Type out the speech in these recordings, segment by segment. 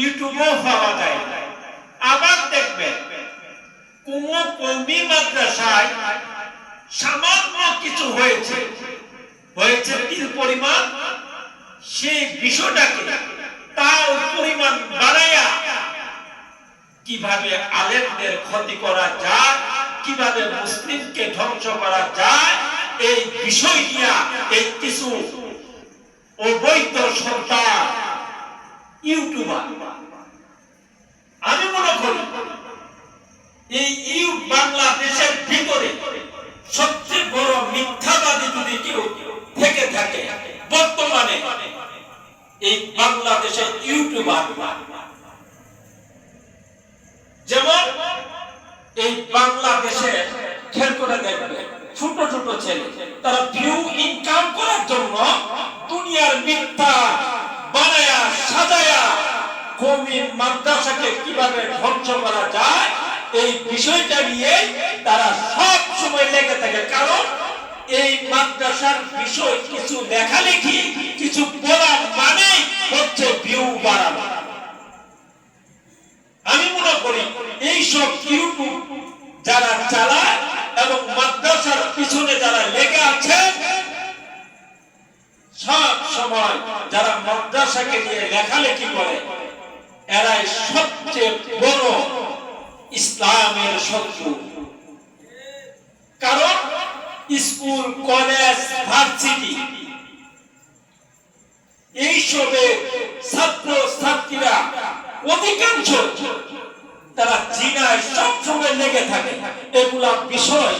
ইউটিউবেও পাওয়া যায়। আবার দেখবেন কোন কওমি মাদ্রাসায় সামান্য কিছু হয়েছে তিল পরিমাণ, সেই বিষয়টাকে তার পরিমাণ বাড়াইয়া কিভাবে আলেমদের ক্ষতি করা যায়, কিভাবে মুসলিমকে ধ্বংস করা যায়, এই বিষয় নিয়ে এই কিছু অবৈধ সন্তান ইউটিউবার, আমি মনে করি এই বাংলাদেশের ভিতরে সবচেয়ে বড় মিথ্যাবাদী যদি কেউ থেকে থাকে বর্তমানে এই বাংলাদেশের ইউটিউবার। যেমন এই বাংলাদেশে খেয়াল করে দেখবে ছোট ছোট ছেলে তারা ভিউ ইনকাম করার জন্য দুনিয়ার মিথ্যা বানায়া সাজায়া কওমি মাদ্রাসাকে কিভাবে ধ্বংস করা যায় এই বিষয়টা নিয়ে তারা সব সময় লেগে থাকে। কারণ এই মাদ্রাসার বিষয় কিছু লেখালেখি কিছু বলা মানে হচ্ছে ভিউ বাড়ানো। আমি মনে করি এই সব ইউটিউব যারা চালায় এবং মাদ্রাসার পিছনে যারা লেগে আছে, সব সময় যারা মাদ্রাসাকে নিয়ে লেখালেখি করে, এরাই সবচেয়ে বড় ইসলামের শত্রু। কারণ স্কুল, কলেজ, ভার্সিটি এইসবে ছাত্র ছাত্রীরা অধিকাংশ তারা জিনায় সবসময় লেগে থাকে। এগুলা বিষয়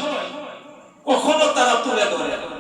কখনো তারা তুলে ধরে না।